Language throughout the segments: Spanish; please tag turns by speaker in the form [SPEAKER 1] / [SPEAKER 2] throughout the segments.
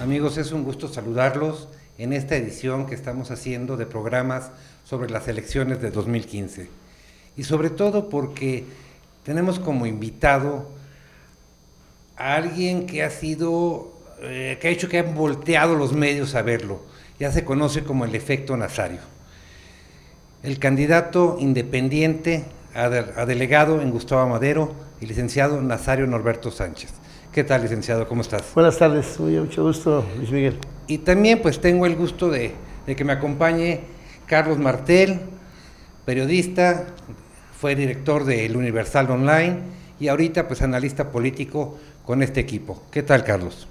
[SPEAKER 1] Amigos, es un gusto saludarlos en esta edición que estamos haciendo de programas sobre las elecciones de 2015. Y sobre todo porque tenemos como invitado a alguien que ha hecho que han volteado los medios a verlo. Ya se conoce como el efecto Nazario. El candidato independiente a delegado en Gustavo Madero, el licenciado Nazario Norberto Sánchez. ¿Qué tal, licenciado? ¿Cómo estás?
[SPEAKER 2] Buenas tardes, mucho gusto, Luis Miguel.
[SPEAKER 1] Y también pues tengo el gusto de que me acompañe Carlos Martel, periodista, fue director de El Universal Online y ahorita pues analista político con este equipo. ¿Qué tal, Carlos?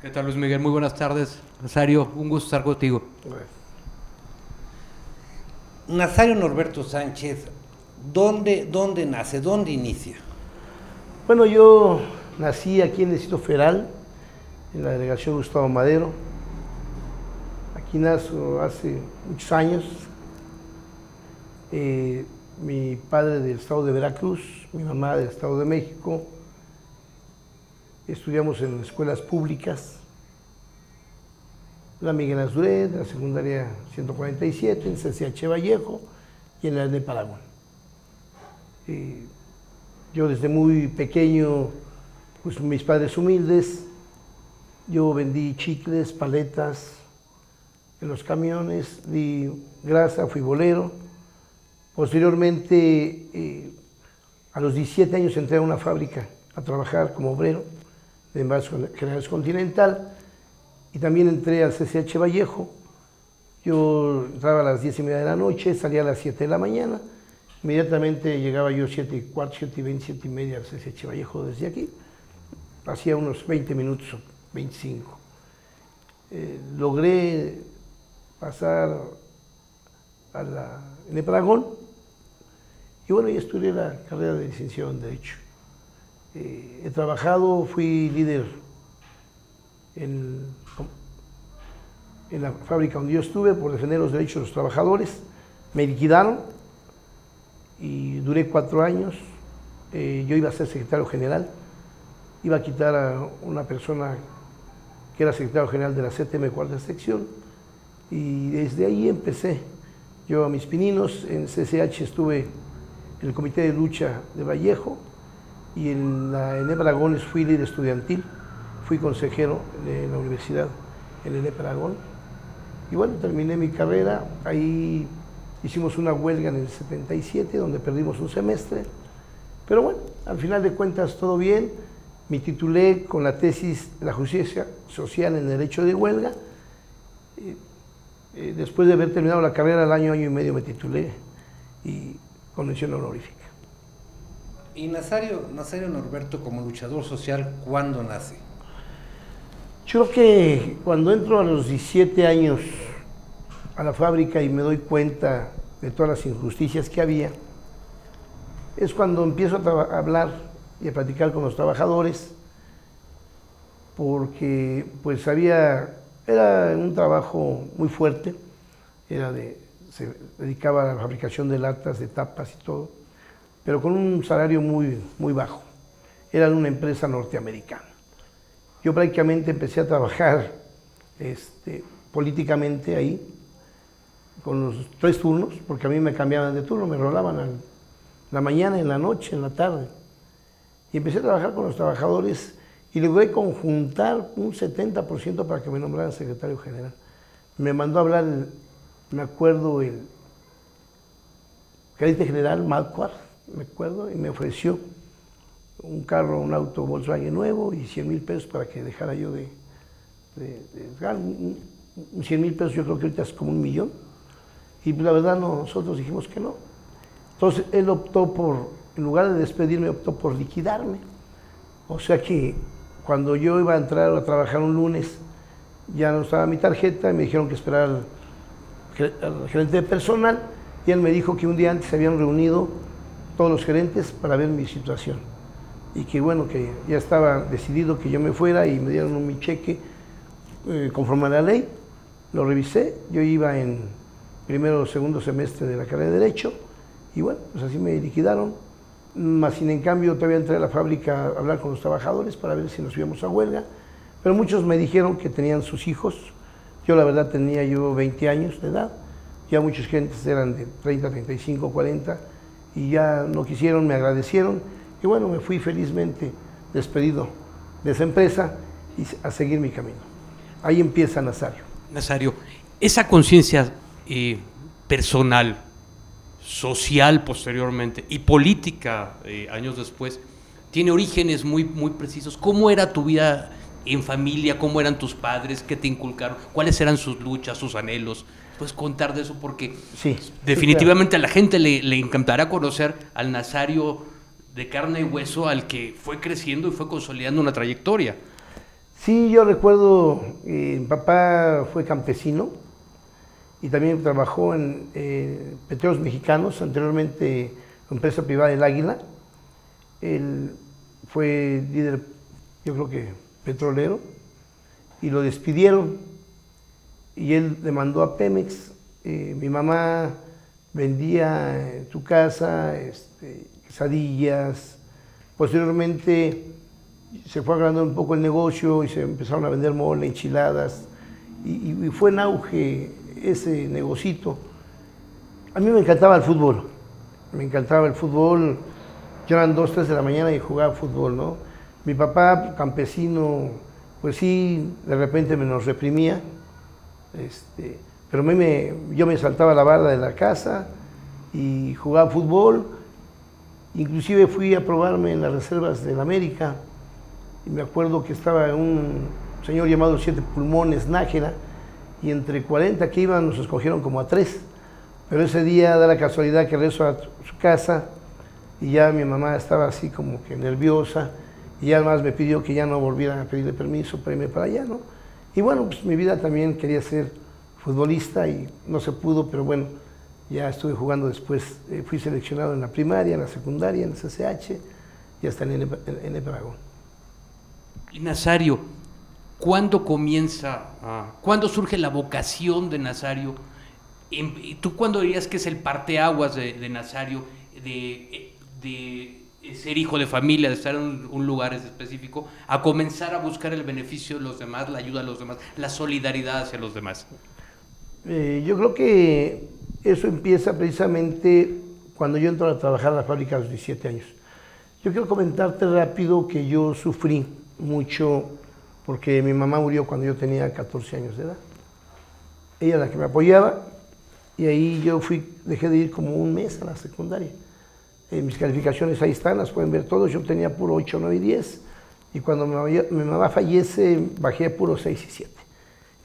[SPEAKER 3] ¿Qué tal, Luis Miguel? Muy buenas tardes. Nazario, un gusto estar contigo.
[SPEAKER 1] Nazario Norberto Sánchez, ¿dónde nace? ¿Dónde inicia?
[SPEAKER 2] Bueno, yo nací aquí en el Distrito Federal, en la delegación Gustavo Madero. Aquí nazo hace muchos años. Mi padre del estado de Veracruz, mi mamá del estado de México. Estudiamos en escuelas públicas. La Miguel Azuret, la secundaria 147, en CCH Vallejo y en la ENEP Aragón. Yo desde muy pequeño, pues mis padres humildes, yo vendí chicles, paletas en los camiones, di grasa, fui bolero. Posteriormente, a los 17 años entré a una fábrica a trabajar como obrero de Envases Generales Continental y también entré al CCH Vallejo. Yo entraba a las 10:30 de la noche, salía a las 7 de la mañana. Inmediatamente llegaba yo 7:15, 7:20, 7:30 al CCH Vallejo desde aquí. Hacía unos 20 minutos, 25. Logré pasar a la ENEP Aragón y bueno, ya estudié la carrera de licenciado en Derecho. He trabajado, fui líder en la fábrica donde yo estuve por defender los derechos de los trabajadores. Me liquidaron y duré 4 años. Yo iba a ser secretario general, iba a quitar a una persona que era secretario general de la CTM cuarta sección y desde ahí empecé yo a mis pininos. En CCH estuve en el comité de lucha de Vallejo y en la ENEP Aragón fui líder estudiantil, fui consejero de la universidad en ENEP Aragón y bueno, terminé mi carrera. Ahí hicimos una huelga en el 77 donde perdimos un semestre, pero bueno, al final de cuentas todo bien. Me titulé con la tesis de la justicia social en derecho de huelga. Después de haber terminado la carrera, al año y medio me titulé y con mención honorífica.
[SPEAKER 1] Y Nazario Norberto como luchador social, ¿cuándo nace?
[SPEAKER 2] Yo creo que cuando entro a los 17 años a la fábrica y me doy cuenta de todas las injusticias que había, es cuando empiezo a hablar y a platicar con los trabajadores, porque pues era un trabajo muy fuerte, se dedicaba a la fabricación de latas, de tapas y todo, pero con un salario muy bajo. Era de una empresa norteamericana. Yo prácticamente empecé a trabajar políticamente ahí, con los 3 turnos, porque a mí me cambiaban de turno, me rolaban en la mañana, en la noche, en la tarde. Y empecé a trabajar con los trabajadores y logré conjuntar un 70% para que me nombraran secretario general. Me mandó a hablar, me acuerdo, el gerente general, Malcuar, me acuerdo, y me ofreció un carro, un auto Volkswagen nuevo y 100,000 pesos para que dejara yo de 100,000 pesos, yo creo que ahorita es como 1,000,000. Y la verdad nosotros dijimos que no. Entonces él optó por, en lugar de despedirme, optó por liquidarme. O sea que cuando yo iba a entrar a trabajar un lunes, ya no estaba mi tarjeta y me dijeron que esperara al gerente de personal y él me dijo que un día antes se habían reunido todos los gerentes para ver mi situación y que bueno, que ya estaba decidido que yo me fuera y me dieron mi cheque conforme a la ley. Lo revisé, yo iba en primero o segundo semestre de la carrera de Derecho y bueno, pues así me liquidaron. Más sin en cambio todavía entré a la fábrica a hablar con los trabajadores para ver si nos íbamos a huelga. pero muchos me dijeron que tenían sus hijos. Yo la verdad tenía 20 años de edad, ya muchas gentes eran de 30, 35, 40 y ya no quisieron, me agradecieron y bueno, me fui felizmente despedido de esa empresa y a seguir mi camino. Ahí empieza Nazario.
[SPEAKER 3] Nazario, esa conciencia personal, social posteriormente y política años después, tiene orígenes muy precisos. ¿Cómo era tu vida en familia? ¿Cómo eran tus padres? ¿Qué te inculcaron? ¿Cuáles eran sus luchas, sus anhelos? ¿Puedes contar de eso? Porque
[SPEAKER 2] sí,
[SPEAKER 3] definitivamente a la gente le encantará conocer al Nazario de carne y hueso, al que fue creciendo y fue consolidando una trayectoria.
[SPEAKER 2] Sí, yo recuerdo, mi papá fue campesino y también trabajó en Petróleos Mexicanos, anteriormente empresa privada El Águila. Él fue líder, yo creo que petrolero, y lo despidieron y él demandó a Pemex. Mi mamá vendía en su casa quesadillas. Posteriormente se fue agrandando un poco el negocio y se empezaron a vender mole, enchiladas, y fue en auge ese negocito. A mí me encantaba el fútbol, yo eran 2, 3 de la mañana y jugaba fútbol, ¿no? Mi papá, campesino, pues sí, de repente me nos reprimía, pero yo me saltaba la barda de la casa y jugaba fútbol. Inclusive fui a probarme en las reservas del América y me acuerdo que estaba un señor llamado Siete Pulmones Nájera y entre 40 que iban nos escogieron como a 3, pero ese día da la casualidad que regreso a su casa y ya mi mamá estaba así como que nerviosa y ya además me pidió que ya no volviera a pedirle permiso para irme para allá, ¿no? Y bueno, pues mi vida también quería ser futbolista y no se pudo, pero bueno, ya estuve jugando después, fui seleccionado en la primaria, en la secundaria, en el CCH y hasta en N. Aragón.
[SPEAKER 3] Y Nazario, ¿cuándo cuándo surge la vocación de Nazario? ¿Tú cuándo dirías que es el parteaguas de Nazario, de ser hijo de familia, de estar en un lugar específico, a comenzar a buscar el beneficio de los demás, la ayuda a los demás, la solidaridad hacia los demás?
[SPEAKER 2] Yo creo que eso empieza precisamente cuando yo entro a trabajar a la fábrica a los 17 años. Yo quiero comentarte rápido que yo sufrí mucho porque mi mamá murió cuando yo tenía 14 años de edad. Ella es la que me apoyaba y ahí yo dejé de ir como un mes a la secundaria. Mis calificaciones ahí están, las pueden ver todos. Yo tenía puro 8, 9 y 10 y cuando mi mamá fallece bajé a puro 6 y 7.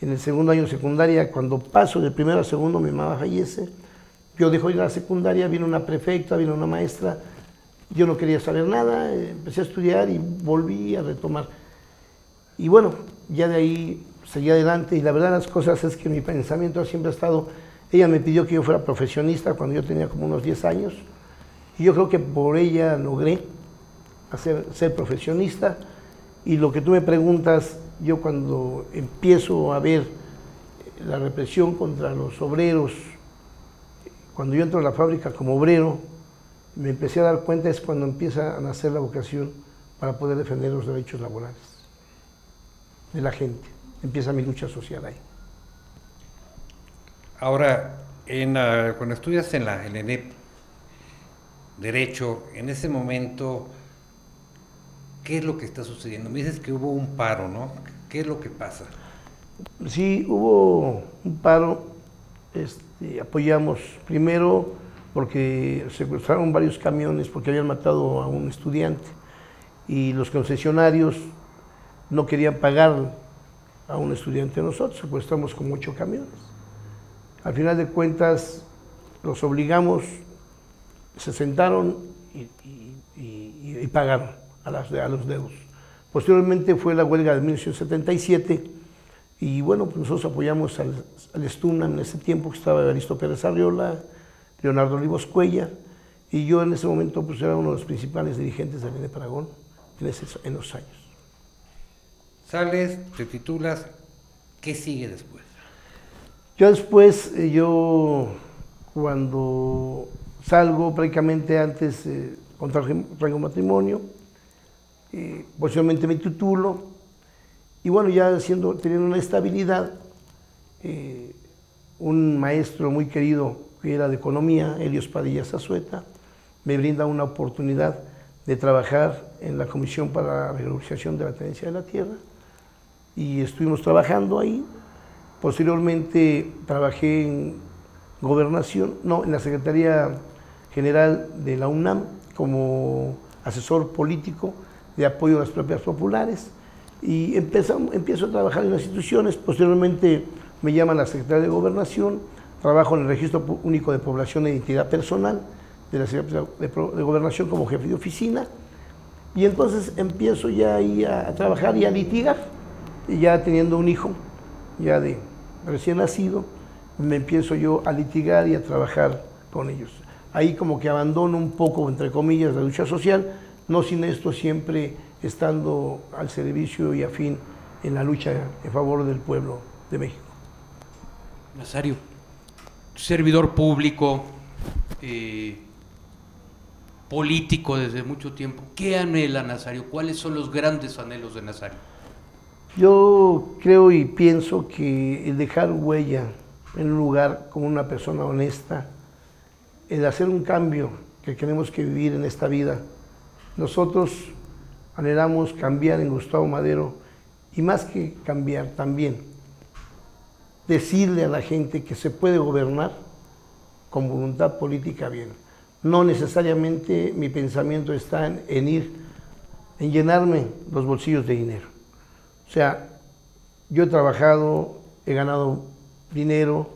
[SPEAKER 2] En el segundo año de secundaria, cuando paso de primero a segundo, mi mamá fallece. Yo dejo ir a la secundaria, vino una prefecta, vino una maestra. Yo no quería saber nada, empecé a estudiar y volví a retomar. Y bueno, ya de ahí seguí adelante y la verdad de las cosas es que mi pensamiento siempre ha estado, ella me pidió que yo fuera profesionista cuando yo tenía como unos 10 años y yo creo que por ella logré ser profesionista. Y lo que tú me preguntas, yo cuando empiezo a ver la represión contra los obreros, cuando yo entro a la fábrica como obrero, me empecé a dar cuenta es cuando empieza a nacer la vocación para poder defender los derechos laborales de la gente. Empieza mi lucha social ahí.
[SPEAKER 1] Ahora, cuando estudias en la ENEP, Derecho, en ese momento, ¿qué es lo que está sucediendo? Me dices que hubo un paro, ¿no? ¿Qué es lo que pasa?
[SPEAKER 2] Sí, hubo un paro. Apoyamos primero porque secuestraron varios camiones porque habían matado a un estudiante y los concesionarios no querían pagar a un estudiante de nosotros. Secuestramos como 8 camiones. Al final de cuentas los obligamos, se sentaron y pagaron a los dedos. Posteriormente fue la huelga de 1977 y bueno, pues nosotros apoyamos al Estuna en ese tiempo que estaba Evaristo Pérez Arriola, Leonardo Olivos Cuellar y yo en ese momento pues era uno de los principales dirigentes del N. Aragón en los años.
[SPEAKER 1] Sales, te titulas, ¿qué sigue después?
[SPEAKER 2] Yo después, cuando salgo prácticamente antes, contrajo matrimonio, posteriormente me titulo Y bueno, ya teniendo una estabilidad, un maestro muy querido que era de economía, Helios Padilla Zazueta, me brinda una oportunidad de trabajar en la Comisión para la Regularización de la Tenencia de la Tierra, y estuvimos trabajando ahí. Posteriormente trabajé en Gobernación, en la Secretaría General de la UNAM como asesor político de apoyo a las propiedades populares, y empiezo a trabajar en las instituciones. Posteriormente me llaman a la Secretaría de Gobernación, trabajo en el Registro Único de Población e Identidad Personal de la Secretaría de Gobernación como jefe de oficina, y entonces empiezo ya ahí a trabajar y a litigar, y ya teniendo un hijo ya de recién nacido, me empiezo yo a litigar y a trabajar con ellos. Ahí como que abandono un poco, entre comillas, la lucha social, no sin esto siempre estando al servicio y afín en la lucha en favor del pueblo de México.
[SPEAKER 3] Nazario, servidor público, político desde mucho tiempo, ¿qué anhela Nazario? ¿Cuáles son los grandes anhelos de Nazario?
[SPEAKER 2] Yo creo y pienso que el dejar huella en un lugar como una persona honesta, el hacer un cambio que tenemos que vivir en esta vida. Nosotros anhelamos cambiar en Gustavo Madero, y más que cambiar, también decirle a la gente que se puede gobernar con voluntad política bien. No necesariamente mi pensamiento está en llenarme los bolsillos de dinero. O sea, yo he trabajado, he ganado dinero,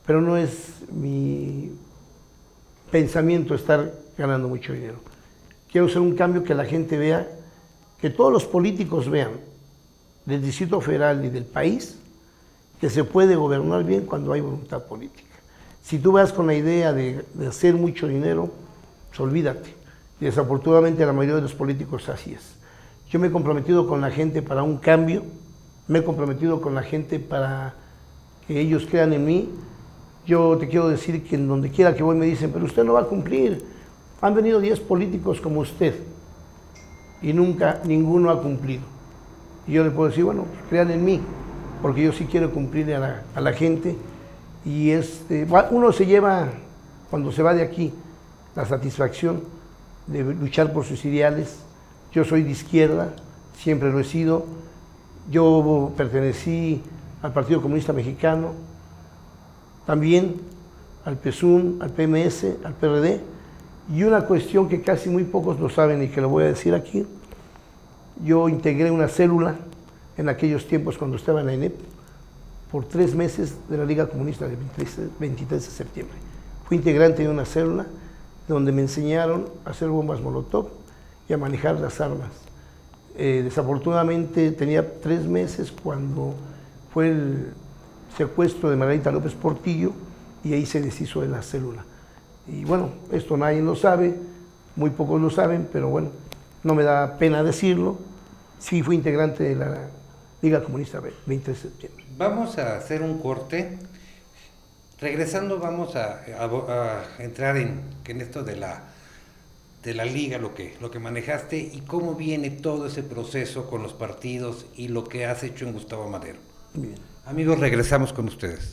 [SPEAKER 2] pero no es mi pensamiento estar ganando mucho dinero. Quiero hacer un cambio que la gente vea, que todos los políticos vean, del Distrito Federal y del país, que se puede gobernar bien cuando hay voluntad política. Si tú vas con la idea de hacer mucho dinero, pues olvídate. Y desafortunadamente la mayoría de los políticos así es. Yo me he comprometido con la gente para un cambio, me he comprometido con la gente para que ellos crean en mí. Yo te quiero decir que en donde quiera que voy me dicen, pero usted no va a cumplir. Han venido 10 políticos como usted y nunca ninguno ha cumplido. Y yo le puedo decir, bueno, pues crean en mí, porque yo sí quiero cumplirle a la gente. Y uno se lleva, cuando se va de aquí, la satisfacción de luchar por sus ideales. Yo soy de izquierda, siempre lo he sido. Yo pertenecí al Partido Comunista Mexicano, también al PSUM, al PMS, al PRD. Y una cuestión que casi muy pocos lo saben y que lo voy a decir aquí, yo integré una célula en aquellos tiempos cuando estaba en la ENEP por 3 meses de la Liga Comunista del 23 de septiembre. Fui integrante de una célula donde me enseñaron a hacer bombas Molotov y a manejar las armas. Desafortunadamente tenía 3 meses cuando fue el secuestro de Margarita López Portillo, y ahí se deshizo de la célula. Y bueno, esto nadie lo sabe, muy pocos lo saben, pero bueno, no me da pena decirlo. Sí fui integrante de la Liga Comunista 23 de septiembre.
[SPEAKER 1] Vamos a hacer un corte. Regresando vamos a entrar en esto de la Liga, lo que manejaste y cómo viene todo ese proceso con los partidos y lo que has hecho en Gustavo Madero.
[SPEAKER 2] Bien.
[SPEAKER 1] Amigos, regresamos con ustedes.